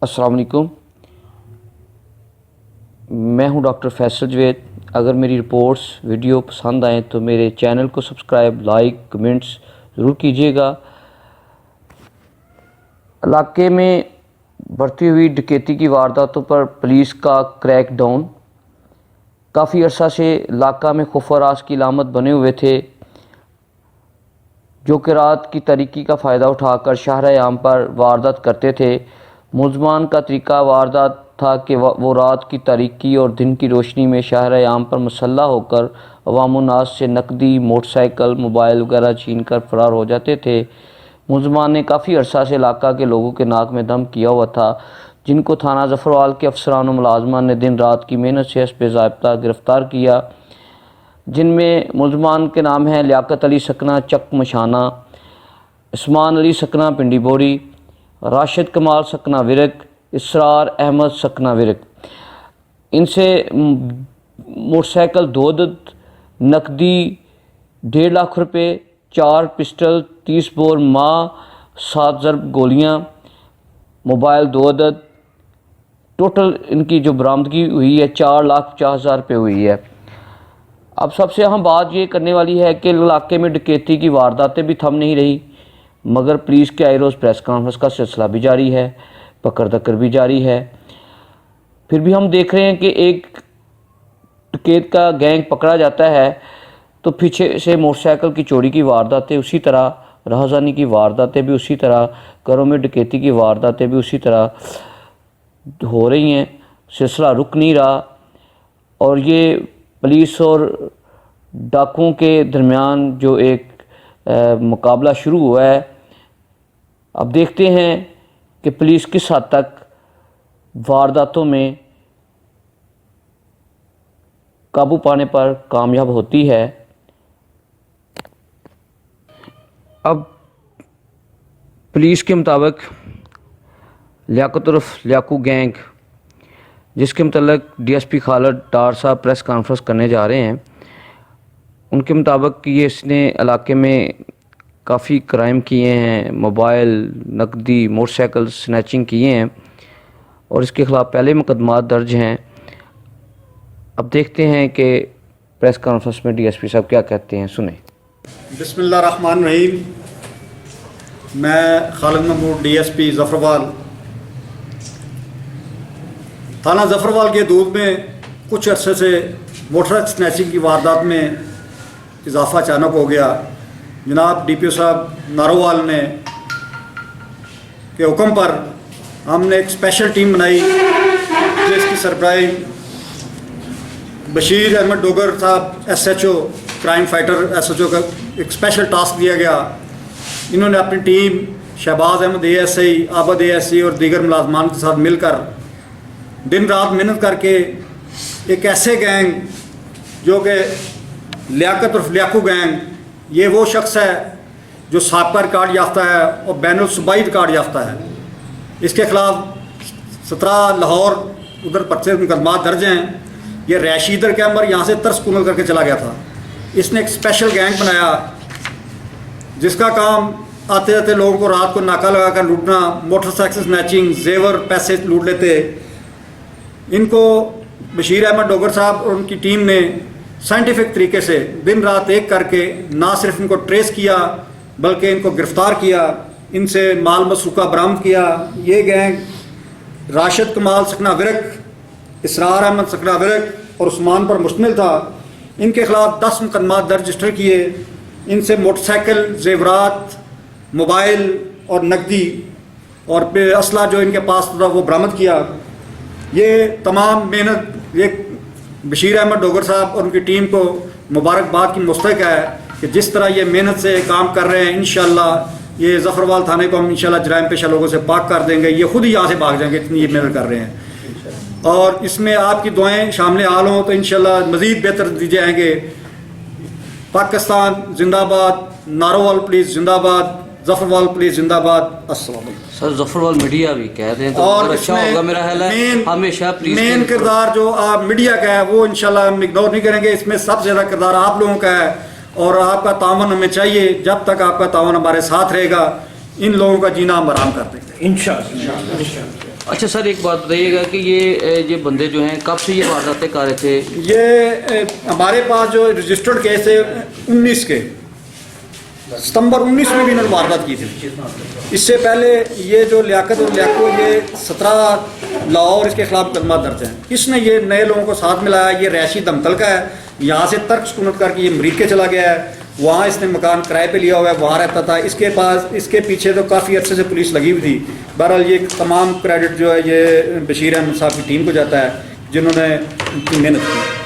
अस्सलाम वालेकुम। मैं हूं डॉक्टर फैसल जवेद। अगर मेरी रिपोर्ट्स वीडियो पसंद आएँ तो मेरे चैनल को सब्सक्राइब, लाइक, कमेंट्स ज़रूर कीजिएगा। इलाके में बढ़ती हुई डकैती की वारदातों पर पुलिस का क्रैकडाउन। काफ़ी अर्सा से इलाका में खौफ-ओ-रास की अलामत बने हुए थे, जो कि रात की तारीकी का फ़ायदा उठाकर शाहर-ए-आम पर वारदात करते थे। मुलज़मान का तरीका वारदात था कि वो रात की तारीकी और दिन की रोशनी में शाहर-ए-आम पर मुसल्लह होकर अवाम-उन्नास से नकदी, मोटरसाइकिल, मोबाइल वगैरह छीन कर फ़रार हो जाते थे। मुलज़मान ने काफ़ी अर्सा से इलाका के लोगों के नाक में दम किया हुआ था, जिनको थाना ज़फ़रवाल के अफसरान और मुलाज़मान ने दिन रात की मेहनत से हस्ब-ए-ज़ाब्ता गिरफ़्तार किया, जिनमें मुलज़मान के नाम हैं लियाकत अली सकना चक मशाना, उस्मान अली सकना पिंडी बोरी, राशिद कमाल सकना विरक, इसरार अहमद सकना विरक। इनसे मोटरसाइकिल 2 अदद, नकदी 1.5 लाख रुपये, 4 पिस्टल, 30 बोर माँ, 7 ज़रब गोलियाँ, मोबाइल 2 अदद। टोटल इनकी जो बरामदगी हुई है 4,50,000 रुपये हुई है। अब सबसे अहम बात ये करने वाली है कि इलाके में डकैती की वारदातें भी थम नहीं रही, मगर पुलिस के आए रोज़ प्रेस कॉन्फ्रेंस का सिलसिला भी जारी है, पकड़ दकर भी जारी है। फिर भी हम देख रहे हैं कि एक डकैत का गैंग पकड़ा जाता है तो पीछे से मोटरसाइकिल की चोरी की वारदातें उसी तरह, राहज़ानी की वारदातें भी उसी तरह, घरों में डकैती की वारदातें भी उसी तरह हो रही हैं। सिलसिला रुक नहीं रहा और ये पुलिस और डाकुओं के दरमियान जो एक मुकाबला शुरू हुआ है, अब देखते हैं कि पुलिस किस हद तक वारदातों में काबू पाने पर कामयाब होती है। अब पुलिस के मुताबिक लियाकत उर्फ लियाकू गैंग, जिसके मतलब डीएसपी खालिद डार साहब प्रेस कॉन्फ्रेंस करने जा रहे हैं, उनके मुताबिक ये इसने इलाके में काफ़ी क्राइम किए हैं, मोबाइल, नकदी, मोटरसाइकिल स्नैचिंग किए हैं और इसके ख़िलाफ़ पहले मुकदमात दर्ज हैं। अब देखते हैं कि प्रेस कॉन्फ्रेंस में डीएसपी साहब क्या कहते हैं, सुने। बिस्मिल्लाहिर्रहमानिर्रहीम। मैं खालिद महमूद डीएसपी ज़फ़रवाल। थाना ज़फ़रवाल के दूध में कुछ अरसे से मोटर स्नैचिंग की वारदात में इजाफ़ा अचानक हो गया। जनाब डीपीओ साहब नारोवाल ने के हुक्म पर हमने एक स्पेशल टीम बनाई, जिसकी सरबराही बशीर अहमद डोगर साहब एसएचओ क्राइम फाइटर एसएचओ का एक स्पेशल टास्क दिया गया। इन्होंने अपनी team Shahbaz Ahmed ASI, Abad ASI और दीगर मुलाजमान के साथ मिलकर दिन रात मेहनत करके एक ऐसे गैंग जो कि लियाकत और लियाकू गैंग, ये वो शख्स है जो साबका रिकॉर्ड याफ्ता है और बैनुल सूबाई रिकॉर्ड याफ्ता है। इसके ख़िलाफ़ 17 लाहौर उधर पर्चे मुकदमात दर्ज हैं। ये रैशी इधर के अंदर यहाँ से तर्स कुनल करके चला गया था। इसने एक स्पेशल गैंग बनाया जिसका काम आते आते लोगों को रात को नाका लगा कर लूटना, मोटरसाइकिल स्नैचिंग, जेवर पैसे लूट लेते। इनको बशीर अहमद डोगर साहब और उनकी टीम ने साइंटिफिक तरीके से दिन रात एक करके ना सिर्फ इनको ट्रेस किया बल्कि इनको गिरफ़्तार किया, इनसे माल मसरूका बरामद किया। ये गैंग राशिद कमाल सकना विरक, इसरार अहमद सकना विरक और उस्मान पर मुश्तमिल था। इनके ख़िलाफ़ 10 मुकदमा दर्ज रजिस्टर किए। इनसे मोटरसाइकिल, जेवरात, मोबाइल और नकदी और असला जो इनके पास था वो बरामद किया। ये तमाम मेहनत ये बशीर अहमद डोगर साहब और उनकी टीम को मुबारकबाद की मुस्तहिक है कि जिस तरह ये मेहनत से काम कर रहे हैं। इंशाअल्लाह ये ज़फ़रवाल थाने को हम इंशाअल्लाह जराइम पेशा लोगों से पाक कर देंगे। ये खुद ही यहाँ से भाग जाएंगे, इतनी ये मेहनत कर रहे हैं। और इसमें आपकी दुआएं शामिल हाल हों तो इंशाअल्लाह मज़ीद बेहतर नतीजे आएंगे। पाकिस्तान जिंदाबाद, नारोवाल पुलिस जिंदाबाद, ज़फ़रवाल पुलिस जिंदाबाद। अस्सलाम वालेकुम। सर ज़फ़रवाल मीडिया भी कह दें तो और अच्छा होगा। मेरा ख्याल है हमेशा मेन किरदार जो आप मीडिया का है वो इंशाल्लाह हम इग्नोर नहीं करेंगे। इसमें सबसे ज़्यादा किरदार आप लोगों का है और आपका तावन हमें चाहिए। जब तक आपका तावन हमारे साथ रहेगा इन लोगों का जीना हम आराम कर देंगे इंशाअल्लाह। अच्छा सर, एक बात बताइएगा कि ये बंदे जो हैं कब से ये वारदातें कर रहे थे? ये हमारे पास जो रजिस्टर्ड केस है 19 के सितंबर 19 में भी इन्होंने वारदात की थी। इससे पहले ये जो लियाकत और लियाको ये 17 लाहौर इसके खिलाफ मुकदमा दर्ज है। इसने ये नए लोगों को साथ मिलाया। ये रैशी दमकल का है, यहाँ से तर्क सुकूनत करके ये अमरीके चला गया है, वहाँ इसने मकान किराए पे लिया हुआ है, वहाँ रहता था। इसके पास इसके पीछे तो काफ़ी अर्से से पुलिस लगी हुई थी। बहरहाल ये तमाम क्रेडिट जो है ये बशीर अहमद साहब की टीम को जाता है जिन्होंने इनकी मेहनत की।